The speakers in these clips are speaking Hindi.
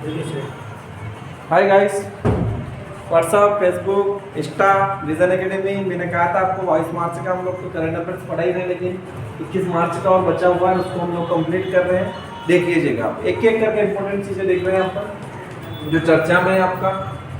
हाय guys, what's up, Facebook, Insta, Vision Academy. मैंने कहा था आपको 22 मार्च का हम लोग तो करंट अफेयर्स पढ़ा ही रहे, लेकिन 21 मार्च का और बचा हुआ है, उसको हम लोग कंप्लीट कर रहे हैं। देख लीजिएगा आप, एक एक करके इंपॉर्टेंट चीज़ें देख रहे हैं यहाँ पर जो चर्चा में है। आपका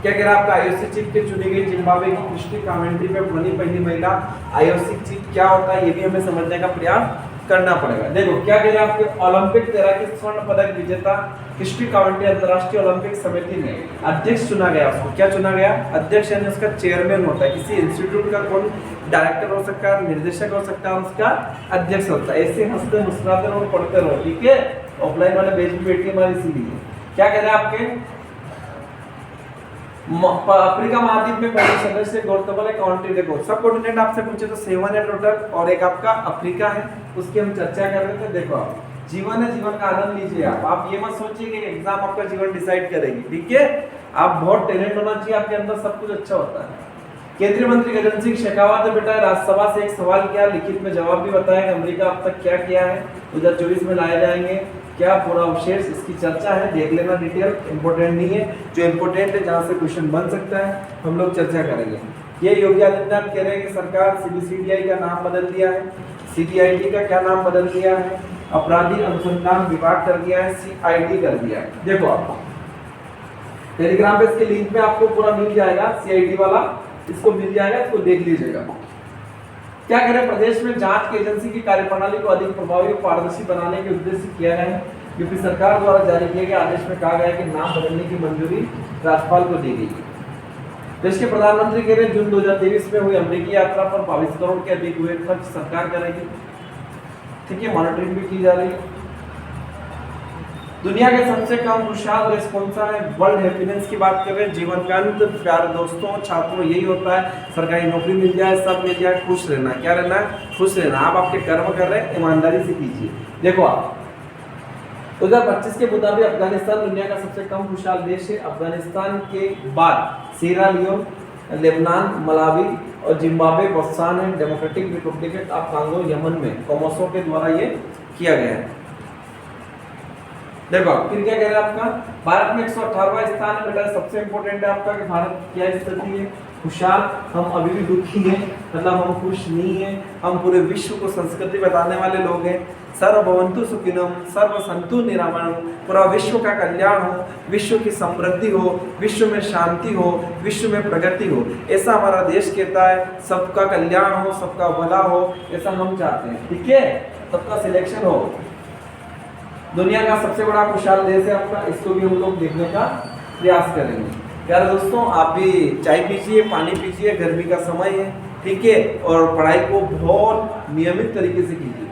क्या कह रहा है, आपका आईओसी चीफ के चुनी गई जिम्बाब्वे की क्रिस्टी कमेंट्री पे बनी पहली महिला। आईओसी चीफ क्या होता है ये भी हमें समझने का प्रयास करना पड़ेगा। देखो क्या कह रहे हैं, आपके ओलंपिक तैराकी स्वर्ण पदक विजेता क्रिस्टी कमेंट्री अंतर्राष्ट्रीय ओलंपिक समिति में अध्यक्ष चुना गया। उसको क्या चुना गया? अध्यक्ष यानी उसका चेयरमैन होता है। किसी इंस्टीट्यूट का कौन डायरेक्टर हो सकता है, निर्देशक हो सकता है, उसका अध्यक्ष होता है। ऐसे हंसते मुस्कुराते रहो, पढ़ते रहो, ठीक है। ऑफलाइन वाले बेच भी बैठी हमारी, इसीलिए क्या कह रहे हैं आपके अफ्रीका महाद्वीप में पहले सदस्य गौरतलब है कंट्री। देखो सब कॉन्टिनेंट आपसे पूछे तो 7 है टोटल, और एक आपका अफ्रीका है, उसकी हम चर्चा कर रहे थे। देखो आप जीवन है, जीवन का आनंद लीजिए। आप ये मत सोचिए कि एग्जाम आपका जीवन डिसाइड करेगी, ठीक है। आप बहुत टैलेंट होना चाहिए आपके अंदर, सब कुछ अच्छा होता है। केंद्रीय मंत्री गजेंद्र सिंह शेखावत ने बेटा राज्यसभा से एक सवाल किया, लिखित में जवाब भी बताया कि अमेरिका अब तक क्या किया है, 2024 में लाए जाएंगे क्या पूरा अवशेष, इसकी चर्चा है, देख लेना डिटेल, इंपॉर्टेंट नहीं है। जो इंपॉर्टेंट है जहाँ से क्वेश्चन बन सकता है हम लोग चर्चा करेंगे। ये योगी आदित्यनाथ कह रहे हैं कि सरकार सीबीसीआई का नाम बदल दिया है, सीबीआईडी का क्या नाम बदल दिया है, अपराधी अनुसंधान विभाग कर दिया है, सीआईडी कर दिया है। देखो आप टेलीग्राम पे इसके लिंक में आपको पूरा मिल जाएगा, सीआईडी वाला इसको मिल जाएगा, इसको देख लीजिएगा। क्या करें, प्रदेश में जांच की एजेंसी की कार्यप्रणाली को अधिक प्रभावी और पारदर्शी बनाने के उद्देश्य से किया गया है। यूपी सरकार द्वारा जारी किए गए आदेश में कहा गया है कि नाम बदलने की मंजूरी राज्यपाल को दी गई है। देश के प्रधानमंत्री कह रहे हैं जून 2023 में हुई अमेरिकी यात्रा पर 22 करोड़ के अधिक हुए खर्च सरकार करेगी, ठीक है। मॉनिटरिंग भी की जा रही है। दुनिया के सबसे कम खुशहाल देश कौन सा है? वर्ल्ड हैप्पीनेस की बात कर रहे हैं। जीवन का अंत प्यारे दोस्तों, छात्रों, यही होता है, सरकारी नौकरी मिल जाए, सब मिल जाए, खुश रहना। क्या रहना है? खुश रहना। आप आपके कर्म कर रहे हैं, ईमानदारी से कीजिए। देखो आप 2025 के मुताबिक अफगानिस्तान दुनिया का सबसे कम खुशहाल देश है। अफगानिस्तान के बाद सीरा लियोन, लेबनान, मलावी और Zimbabwe, Botswana, democratic Republic of Congo, Yemen में कोमोसो के द्वारा ये किया गया है। देखो फिर क्या कह रहे हैं, आपका भारत में 118वां स्थान है बेटा। सबसे इंपॉर्टेंट है आपका कि भारत क्या स्थिति है? खुशहाल। हम अभी भी दुखी हैं, मतलब हम खुश नहीं हैं। हम पूरे विश्व को संस्कृति बताने वाले लोग हैं। सर्वभवन्तु सुखिनम, सर्व सन्तु निरामयम, पूरा विश्व का कल्याण हो, विश्व की समृद्धि हो, विश्व में शांति हो, विश्व में प्रगति हो, ऐसा हमारा देश कहता है। सबका कल्याण हो, सबका भला हो, ऐसा हम चाहते हैं, ठीक है। सबका सिलेक्शन हो। दुनिया का सबसे बड़ा खुशहाल देश है आपका, इसको भी हम लोग देखने का प्रयास करेंगे। प्यारे दोस्तों, आप भी चाय पीजिए, पानी पीजिए, गर्मी का समय है, ठीक है। और पढ़ाई को बहुत नियमित तरीके से कीजिए।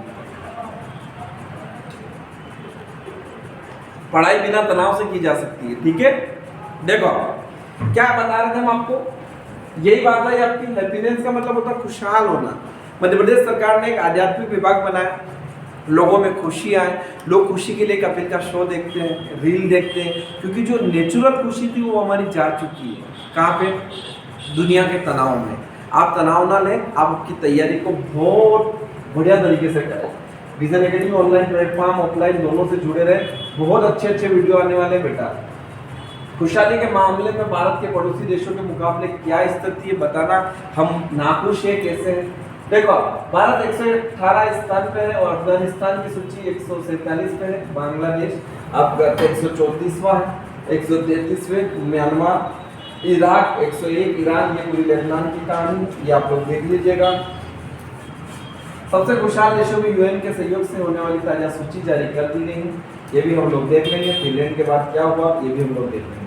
पढ़ाई बिना तनाव से की जा सकती है, ठीक है। देखो क्या बता रहे थे हम आपको, यही बात है आपकी हैप्पीनेस का मतलब होता है खुशहाल होना। मध्य प्रदेश सरकार ने एक आध्यात्मिक विभाग बनाया, लोगों में खुशी आए, लोग खुशी के लिए कपिल का शो देखते हैं, रील देखते हैं, क्योंकि जो नेचुरल खुशी थी वो हमारी जा चुकी है। कहाँ पे? दुनिया के तनाव में। आप तनाव ना लें, आप आपकी तैयारी को बहुत बढ़िया तरीके से करें। Vision academy online platform, offline दोनों से जुड़े रहे, बहुत अच्छे अच्छे वीडियो आने वाले बेटा। खुशहाली के मामले में भारत के पड़ोसी देशों के मुकाबले क्या स्थिति है बताना, हम नाखुश है, कैसे है। देखो भारत 118 स्थान पे है और अफगानिस्तान की सूची 147 पे है। बांग्लादेश आपका 134वां है, 133वें म्यांमार, इराक 101, ईरान, ये पूरी लेबनान की कहानी, ये आप लोग देख लीजिएगा। सबसे खुशहाल देशों में यूएन के सहयोग से होने वाली ताजा सूची जारी कर दी गई है, ये भी हम लोग देख लेंगे। फिनलैंड के बाद क्या हुआ ये भी हम लोग देख लेंगे।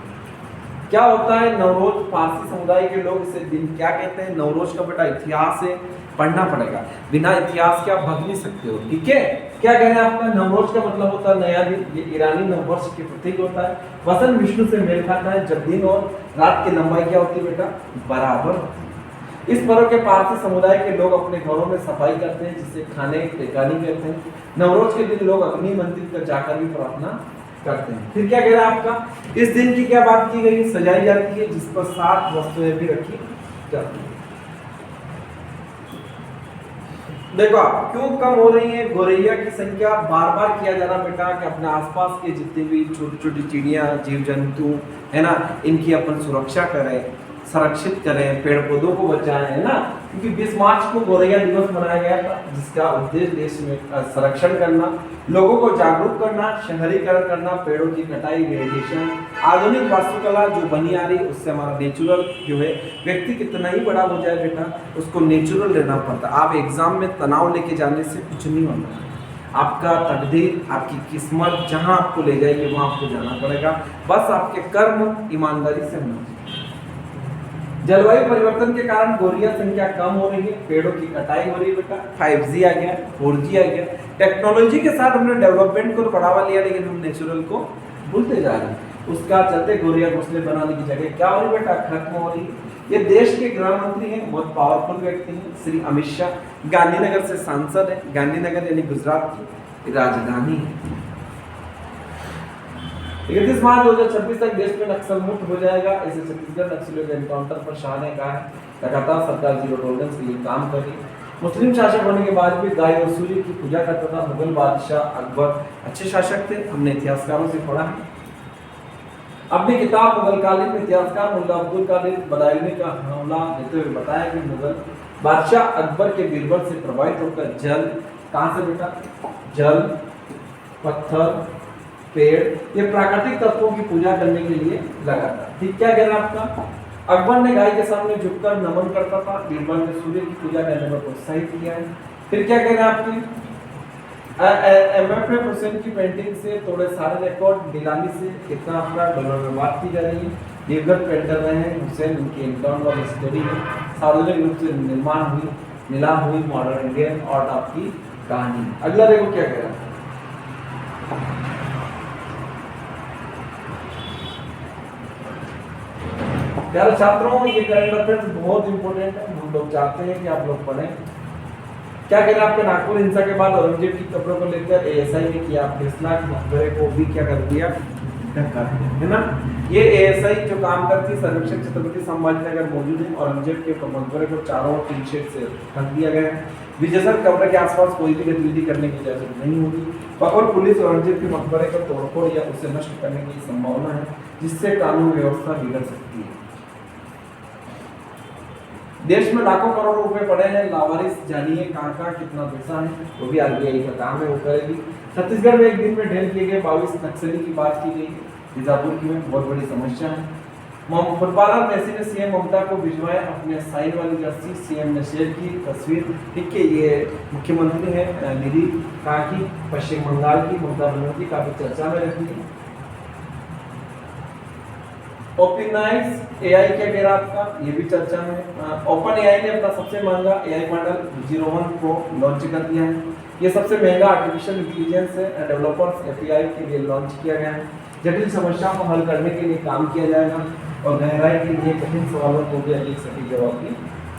क्या होता है नवरोज? फारसी समुदाय के लोग इसे दिन क्या कहते हैं? नवरोज का बेटा इतिहास है, पढ़ना पड़ेगा, बिना इतिहास के आप भग नहीं सकते हो, ठीक है। क्या कह रहे हैं आपका? नवरोज का मतलब होता है नया दिन, ये ईरानी नववर्ष के प्रतीक होता है। वसंत विष्णु से मेल खाता है, जब दिन और रात की लंबाई क्या होती है बेटा? बराबर। इस पर्व के पारसी समुदाय के लोग अपने घरों में सफाई करते हैं, जिसे खाने टेकानी कहते हैं। नवरोज के दिन लोग अग्नि मंदिर पर जाकर भी प्रार्थना करते हैं। फिर क्या कह रहा है आपका? इस दिन की क्या बात की गई? सजाई जाती है, जिस पर 7 वस्तुएं भी रखी जाती है। देखो आप क्यों कम हो रही है गौरैया की संख्या। बार बार किया जा रहा बेटा कि अपने आसपास के जितने भी छोटी छोटी चिड़िया जीव जंतु है ना, इनकी अपन सुरक्षा करें, संरक्षित करें, पेड़ पौधों को बचाएं, है ना। क्योंकि 20 मार्च को गौरैया दिवस मनाया गया था, जिसका उद्देश्य देश में संरक्षण करना, लोगों को जागरूक करना, शहरीकरण करना, पेड़ों की कटाई, रेडिएशन, आधुनिक वास्तुकला जो बनी आ रही उससे हमारा नेचुरल जो है, व्यक्ति कितना ही बड़ा हो जाए बेटा उसको नेचुरल रहना पड़ता। आप एग्जाम में तनाव लेके जाने से कुछ नहीं होना। आपका तकदीर, आपकी किस्मत जहां आपको ले जाएगी वहां आपको जाना पड़ेगा, बस आपके कर्म ईमानदारी से होना चाहिए। जलवायु परिवर्तन के कारण गौरैया संख्या कम हो रही है, पेड़ों की कटाई हो रही है बेटा, 5G आ गया, 4G आ गया, टेक्नोलॉजी के साथ हमने डेवलपमेंट को बढ़ावा लिया लेकिन हम नेचुरल को भूलते जा रहे हैं। उसका चलते गौरैया घोंसले बनाने की जगह क्या हो रही बेटा, खत्म हो रही है। ये देश के गृह मंत्री हैं, बहुत पावरफुल व्यक्ति हैं, श्री अमित शाह, गांधीनगर से सांसद है। गांधीनगर यानी गुजरात की राजधानी है। 31 मार्च 2026 तक देश में नक्सल मुक्त हो जाएगा, इसे छत्तीसगढ़ नक्सलियों के एनकाउंटर पर शाह ने कहा है। लगातार सरकार जीरो टॉलरेंस के लिए काम कर रही है। मुस्लिम शासक होने के बाद भी गाय वसूली की पूजा करता था मुगल बादशाह अकबर, अच्छे शासक थे, हमने इतिहासकारों से पढ़ा है। अपनी किताब मुगलकालीन में इतिहासकार मुल्ला अब्दुल कादिर बदायूनी का हमला देते हुए बताया कि मुगल बादशाह अकबर के बीरबल से प्रभावित होकर जल, कहाँ से बेटा, जल, पत्थर, पेड़, ये प्राकृतिक तत्वों की पूजा करने के लिए लगा था। ठीक क्या कह रहा है आपका, अकबर ने गाय के सामने झुककर नमन करता था, बीरबल ने सूर्य की पूजा करने में प्रोत्साहित किया है। फिर क्या कह रहे हैं आपकी, MFF हुसैन की पेंटिंग से तोड़े सारे रिकॉर्ड, नीलामी से कितना आपका डॉलर में बात की जा रही है। देवगढ़ पेंटर रहे हैं हुसैन, उनकी इनकाउंट वाली स्टोरी है, सार्वजनिक रूप से निर्माण हुई, नीलाम हुई मॉडर्न इंडियन आर्ट आपकी कहानी। अगला देखो क्या कह रहा है, प्यारे छात्रों ये करंट अफेयर्स बहुत इंपॉर्टेंट है, हम लोग चाहते हैं कि आप लोग पढ़ें। क्या कह रहे हैं आपके, नागपुर हिंसा के बाद औरंगजेब की कब्रों को लेकर ASI ने किया फैसला, मकबरे को भी क्या कर दिया, ढका दिया, है ना। ये ASI जो काम करती है, सर्वेक्षण छत्रपति संभाजीनगर मौजूद है। औरंगजेब के मकबरे को चारों ओर टीन शेड से ढक दिया गया है। विजयसर कब्र के आसपास कोई भी गतिविधि करने की इजाजत नहीं होगी। बकौल पुलिस औरंगजेब के मकबरे को तोड़फोड़ या उसे नष्ट करने की संभावना है, जिससे कानून व्यवस्था बिगड़ सकती है। देश में लाखों करोड़ रुपए पड़े हैं, लावारिस जानिए कहाँ कहाँ कितना पैसा है, वो भी RBI का काम है, वो करेगी। छत्तीसगढ़ में एक दिन में ढेर किए गए 22 नक्सली की बात की गई। बीजापुर की में बहुत बड़ी समस्या है। फुटबॉलर मेसी ने CM ममता को भिजवाया अपने साइन वाली जर्सी, CM ने शेयर की तस्वीर। ठीक है, ये मुख्यमंत्री है निधि काकी, पश्चिम बंगाल की, ममता बनर्जी काफी चर्चा में रहती है। OpenAI AI क्या कह रहा है आपका, ये भी चर्चा में। OpenAI ने अपना सबसे महंगा AI मॉडल 01 Pro लॉन्च कर दिया है। ये सबसे महंगा आर्टिफिशियल इंटेलिजेंस है, डेवलपर्स API के लिए लॉन्च किया गया है। जटिल समस्याओं को हल करने के लिए काम किया जाएगा और गहराई के लिए कठिन सवालों को भी अधिक सटीक जवाब भी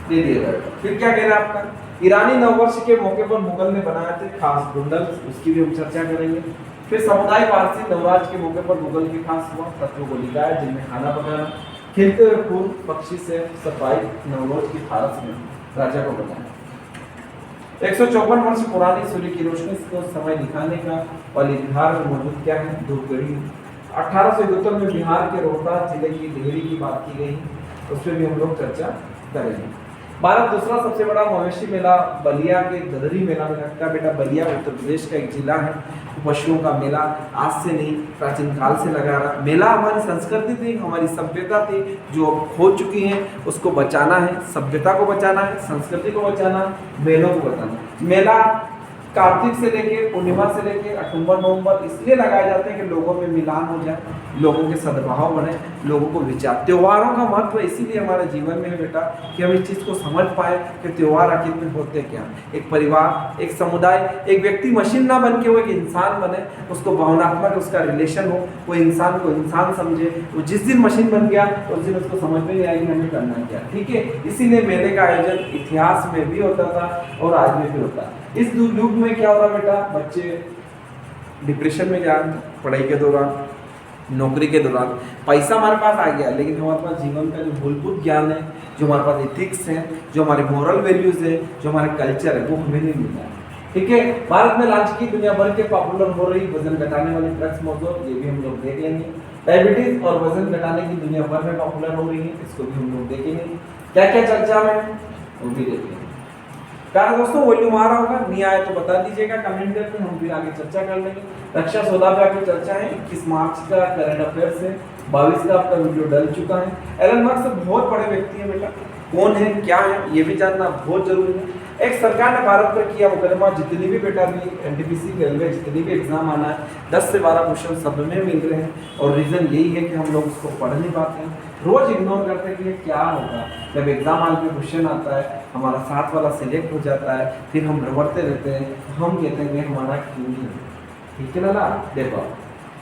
दे दिया जाएगा। फिर क्या कह रहे हैं आपका, ईरानी नववर्ष के मौके पर मुगल ने बनाए थे खास नूडल्स, उसकी भी हम चर्चा करेंगे। फिर समुदाय पारसी नवराज के मौके पर मुगल के खास हुआ तत्वों को लिखाया, जिनमें खाना पकाना, खिलते हुए फूल, पक्षी से सफाई, नवरोज की फारस में राजा को बताया। 154 वर्ष पुरानी सूर्य की रोशनी को समय दिखाने का वाली बिहार में मौजूद क्या है, धूपगढ़ी। 1871 में बिहार के रोहतास जिले की डिहरी की बात की गई, उस पर भी हम लोग चर्चा करेंगे। भारत दूसरा सबसे बड़ा मवेशी मेला बलिया के गदरी मेला में लगता है बेटा। बलिया उत्तर प्रदेश का एक जिला है। पशुओं का मेला आज से नहीं, प्राचीन काल से लगा रहा। मेला हमारी संस्कृति थी, हमारी सभ्यता थी, जो अब खो चुकी है, उसको बचाना है, सभ्यता को बचाना है, संस्कृति को बचाना, मेलों को बचाना। मेला कार्तिक से लेके पूर्णिमा से लेके अक्टूबर नवंबर इसलिए लगाए जाते हैं कि लोगों में मिलान हो जाए, लोगों के सद्भाव बढ़े, लोगों को विचार। त्योहारों का महत्व इसीलिए हमारे जीवन में है बेटा कि हम इस चीज़ को समझ पाए कि त्योहार आखिर में होते क्या। एक परिवार, एक समुदाय, एक व्यक्ति मशीन ना बन के वो एक इंसान बने, उसको भावनात्मक उसका रिलेशन हो, वो इंसान को इंसान समझे। वो जिस दिन मशीन बन गया उस दिन उसको समझ में नहीं आएगी हमें करना क्या। ठीक है, इसीलिए मेले का आयोजन इतिहास में भी होता था और आज में भी होता है। इस युग में क्या हो रहा बेटा, बच्चे डिप्रेशन में जा रहे हैं पढ़ाई के दौरान, नौकरी के दौरान पैसा हमारे पास आ गया, लेकिन हमारे पास जीवन का जो मूलभूत ज्ञान है, जो हमारे पास एथिक्स है, जो हमारे मॉरल वैल्यूज है, जो हमारे कल्चर है, वो हमें नहीं मिलता है। ठीक है, भारत में लॉन्च की दुनिया भर के पॉपुलर हो रही वजन घटाने वाली ड्रग्स मौजूद, ये भी हम लोग देख लेंगे। डायबिटीज और वजन घटाने की दुनिया भर में पॉपुलर हो रही है, इसको भी हम लोग देखेंगे। क्या क्या चर्चा में वो भी देखेंगे। प्यारे दोस्तों, वॉल्यूम आ रहा होगा, नहीं आया तो बता दीजिएगा कमेंट करके, हम फिर आगे चर्चा कर लेंगे। रक्षा सौदा पे आपकी चर्चा है, 21 मार्च का करंट अफेयर्स है, 22 का आपका वीडियो डल चुका है। एलन मस्क बहुत बड़े व्यक्ति है बेटा, कौन है क्या है ये भी जानना बहुत जरूरी है। एक सरकार ने भारत पर किया मुकदमा, जितनी भी बेटा भी एनटीपीसी रेलवे जितनी भी एग्जाम आना है 10 से 12 क्वेश्चन सब में मिल रहे हैं, और रीजन यही है कि हम लोग उसको पढ़ नहीं पाते हैं, रोज इग्नोर करते हैं कि क्या होगा। जब एग्जाम हॉल पे क्वेश्चन आता है, हमारा साथ वाला सिलेक्ट हो जाता है, फिर हम रबड़ते रहते हैं, तो हम कहते हैं कि हमारा क्यों नहीं है। ठीक है ना। देखो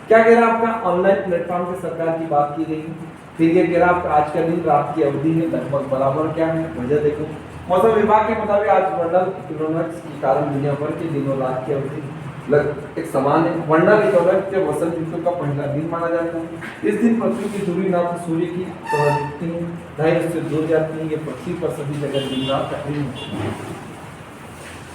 क्या कह रहा है आपका, ऑनलाइन प्लेटफॉर्म की सरकार की बात की गई है। फिर ये कह रहा है आपका आज का दिन रात की अवधि है लगभग बराबर क्या है, वजह देखो। मौसम विभाग के मुताबिक आज वर्णल इक्विनोक्स के कारण दुनिया भर के दिनों रात की अवधि एक समान है। वर्णल इक्विनोक्स के वसंत ऋतु का पहला दिन माना जाता है। इस दिन पृथ्वी की दूरी ना तो सूर्य की दिखती है, ना ही उससे दूर जाती है। ये पृथ्वी पर सभी जगह दिन रात तकरीबन होती है।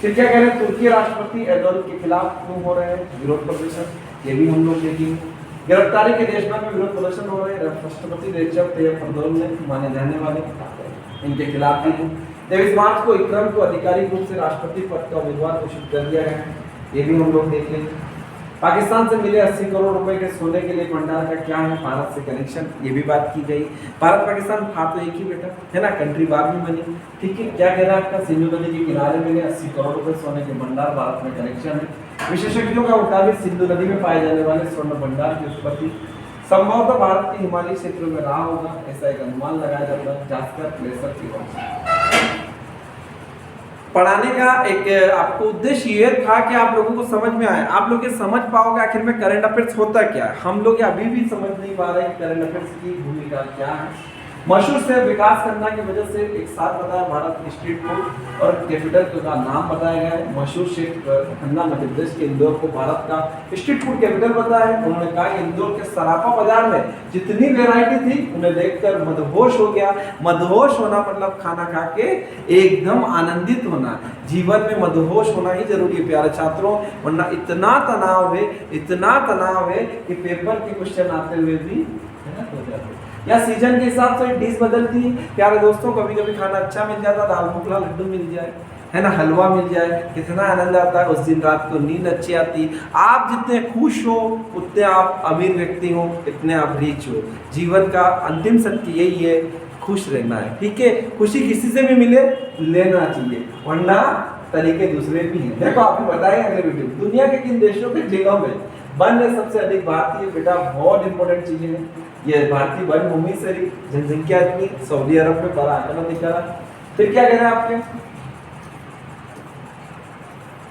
फिर क्या कह रहे हैं, तुर्की राष्ट्रपति एर्दोगन के खिलाफ क्यों हो रहे हैं विरोध प्रदर्शन, ये भी हम लोग देखेंगे। गिरफ्तारी के देश भर में विरोध प्रदर्शन हो रहे हैं। राष्ट्रपति रेचेप ताय्यिप एर्दोगन ने माने जाने वाले इनके खिलाफ भी 23 मार्च को विक्रम को आधिकारिक रूप से राष्ट्रपति पद का उम्मीदवार घोषित कर दिया गया है, ये भी हम लोग देख लेंगे। पाकिस्तान से मिले 80 करोड़ रुपए के सोने के लिए भंडार का क्या है भारत से कनेक्शन, ये भी बात की गई। भारत पाकिस्तान था तो एक ही बेटा है ना, कंट्री बाद में बनी। ठीक है, क्या कह रहा है आपका, सिंधु नदी के किनारे मिले 80 करोड़ रुपए सोने के भंडार, भारत में कनेक्शन है। विशेषज्ञों का मुताबिक सिंधु नदी में पाए जाने वाले स्वर्ण भंडार की उत्पत्ति संभवतः भारत के हिमालयी क्षेत्रों में रहा होगा, ऐसा एक अनुमान लगाया जाता है जास्कर प्लेसर की ओर से। पढ़ाने का एक आपको उद्देश्य ये था कि आप लोगों को समझ में आए, आप लोग ये समझ पाओगे आखिर में करंट अफेयर्स होता क्या है। हम लोग अभी भी समझ नहीं पा रहे कि करंट अफेयर्स की भूमिका क्या है। मशहूर से विकास करना की वजह से एक साथ बताया भारत स्ट्रीट फूड और कैपिटल का नाम बताया गया है। मशहूर शेख खन्ना मध्य प्रदेश के इंदौर को भारत का स्ट्रीट फूड कैपिटल बताया है। उन्होंने कहा कि इंदौर के सराफा बाजार में जितनी वैरायटी थी उन्हें देखकर मदहोश हो गया। मदहोश होना मतलब खाना खा के एकदम आनंदित होना, जीवन में मदहोश होना ही जरूरी है प्यारे छात्रों, वरना इतना तनाव है कि पेपर के क्वेश्चन आते हुए भी है ना हो जाते। या सीजन के हिसाब से डिश बदलती है प्यारे दोस्तों, कभी कभी खाना अच्छा मिल जाता, दाल मुखला लड्डू मिल जाए है ना, हलवा मिल जाए, कितना आनंद आता है। उस दिन रात को नींद अच्छी आती। आप जितने खुश हो उतने आप अमीर व्यक्ति हो, इतने आप रिच हो। जीवन का अंतिम सत्य यही है, खुश रहना है। ठीक है, खुशी किसी से भी मिले लेना चाहिए, वरना तरीके दूसरे भी हैं। देखो आपको बताएं अगले वीडियो, दुनिया के किन देशों के जिलों में वन है सबसे अधिक भारतीय, बेटा बहुत इंपॉर्टेंट चीजें हैं। ये भारतीय वन भूमि से जनसंख्या इतनी, सऊदी अरब में बड़ा आंकड़ा दिखा रहा। फिर क्या कह रहे हैं आपके,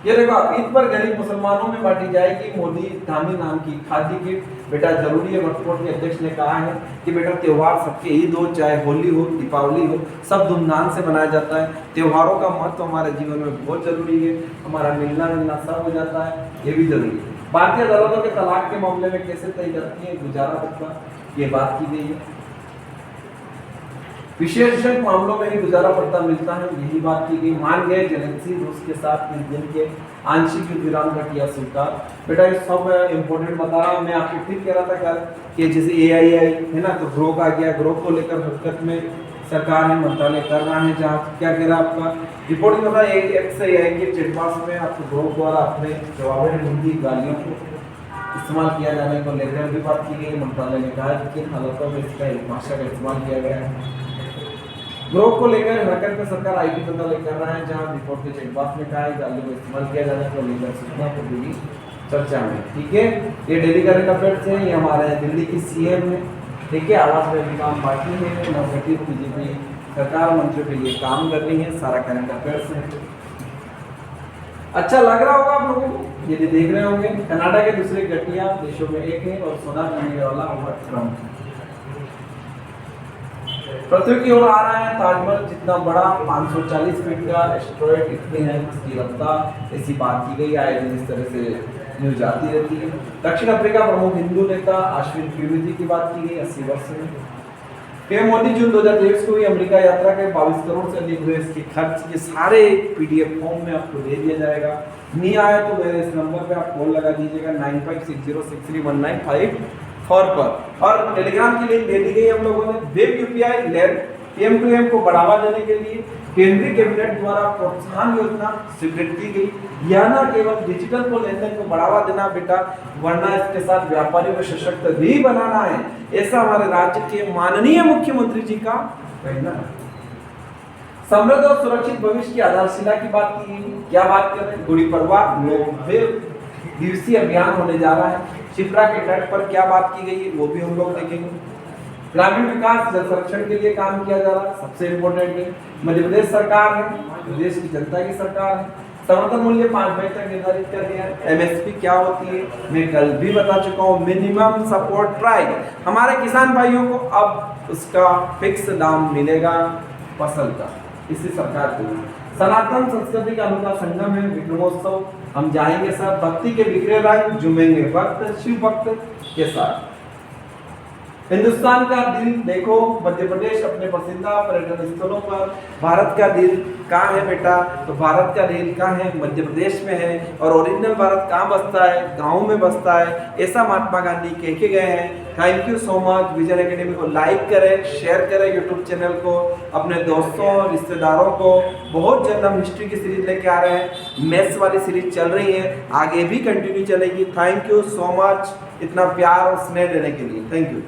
ये देखो ईद पर गरीब मुसलमानों में बांटी जाएगी मोदी धामी नाम की खादी किट। बेटा जरूरी है, वक्फ के अध्यक्ष ने कहा है कि बेटा त्योहार सबके, ईद हो चाहे होली हो दीपावली हो, सब धूमधाम से मनाया जाता है। त्योहारों का महत्व हमारे जीवन में बहुत जरूरी है, हमारा मिलना मिलना सब हो जाता है, ये भी जरूरी है। भारतीय अदालतों के तलाक के मामले में कैसे तय करती है गुजारा पत्र, ये बात की गई है। विशेषज्ञ मामलों में ही गुजारा पड़ता मिलता है, यही बात की गई। मान गए जेलेंस्की रूस के साथ 30 दिन के आंशिक युद्ध विराम का किया स्वीकार। बेटा ये सब इंपॉर्टेंट बता रहा हूँ मैं आपको। फिर कह रहा था क्या कि जैसे AI है ना, तो ग्रोक आ गया, ग्रोक को लेकर हरकत में सरकार ने मंत्रालय कर रहा है जहाँ क्या कह रहा है आपका रिपोर्ट में था AI के चैटबॉक्स में आपको ग्रोक द्वारा अपने जवाब हिंदी गालियों को इस्तेमाल किया जाने को लेकर भी बात की गई। मंत्रालय ने कहा कि किन हालातों में इसका भाषा का इस्तेमाल किया गया है। ग्रोक को लेकर हरकत में सरकार IT मंत्रालय कर रहा है, जहां रिपोर्ट के चेकबॉक्स में कहा है गालियों को इस्तेमाल किया जाने को लेकर सूचना को मिली चर्चा में। ठीक है, ये डेली करंट अफेयर्स है, ये हमारे दिल्ली की CM है। ठीक है, आवास में भी काम बाकी है, नवगठित BJP सरकार मंत्रियों के लिए काम कर रही है, सारा करंट अफेयर्स है। अच्छा लग रहा होगा आप लोगों को, यदि देख रहे होंगे। कनाडा के दूसरे घटिया देशों में एक है और सोना पीने वाला होगा ट्रम्प। पृथ्वी की ओर आ रहा है ताजमहल जितना बड़ा 540 फीट का एस्टेरॉयड, इतनी है इसकी रफ्तार, ऐसी बात की गई। आए दिन इस तरह से न्यूज आती रहती है। दक्षिण अफ्रीका प्रमुख हिंदू नेता अश्विन त्रिवेदी की बात की गई 80 वर्ष में। पीएम मोदी जून 2023 को ही अमेरिका यात्रा के 22 करोड़ से अधिक हुए इसके खर्च, ये सारे पीडीएफ फॉर्म में आपको दे दिया जाएगा। नहीं आया तो मेरे इस नंबर पे आप कॉल लगा दीजिएगा 9560631954 पर। और टेलीग्राम की लिंक दे दी गई हम लोगों ने। वेब यूपीआई लेड PM2M को बढ़ावा देने के लिए केंद्रीय कैबिनेट द्वारा प्रोत्साहन योजना स्वीकृत की गई। यह न केवल डिजिटल को लेन देन को बढ़ावा देना बेटा, वरना इसके साथ व्यापारियों को सशक्त भी बनाना है, ऐसा हमारे राज्य के माननीय मुख्यमंत्री जी का कहना है। समृद्ध और सुरक्षित भविष्य की आधारशिला की बात की गई। क्या बात कर रहे हैं? गुड़ी पड़वा 9 दिवसीय अभियान होने जा रहा है। शिप्रा के तट पर क्या बात की गई है वो भी हम लोग देखेंगे। ग्रामीण विकास जल संरक्षण के लिए काम किया जा रहा है, सबसे इम्पोर्टेंट है। मध्य प्रदेश सरकार है, प्रदेश की जनता की सरकार है। समर्थन मूल्य 5 मई तक निर्धारित कर दिया है। MSP क्या होती है मैं कल भी बता चुका हूँ, मिनिमम सपोर्ट प्राइस। हमारे किसान भाइयों को अब उसका फिक्स दाम मिलेगा फसल का, इसी सरकार को। सनातन संस्कृति का अनूठा संगम है विक्रमोत्सव। हम जाएंगे सब भक्ति के बिखरे रंग जुमेंगे भक्त शिव भक्त के साथ। हिंदुस्तान का दिल देखो, मध्य प्रदेश अपने पसंदीदा पर्यटन स्थलों पर। भारत का दिल कहाँ है बेटा? तो भारत का दिल कहाँ है? मध्य प्रदेश में है। और ओरिजिनल भारत कहाँ बसता है? गाँव में बसता है, ऐसा महात्मा गांधी कह के गए हैं। Thank you so much. Vision academy को लाइक करें, शेयर करें यूट्यूब चैनल को, अपने दोस्तों रिश्तेदारों को। बहुत जल्द हम हिस्ट्री की सीरीज लेके आ रहे हैं, मैथ्स वाली सीरीज चल रही है, आगे भी कंटिन्यू चलेगी। थैंक यू सो मच इतना प्यार और स्नेह देने के लिए। Thank you.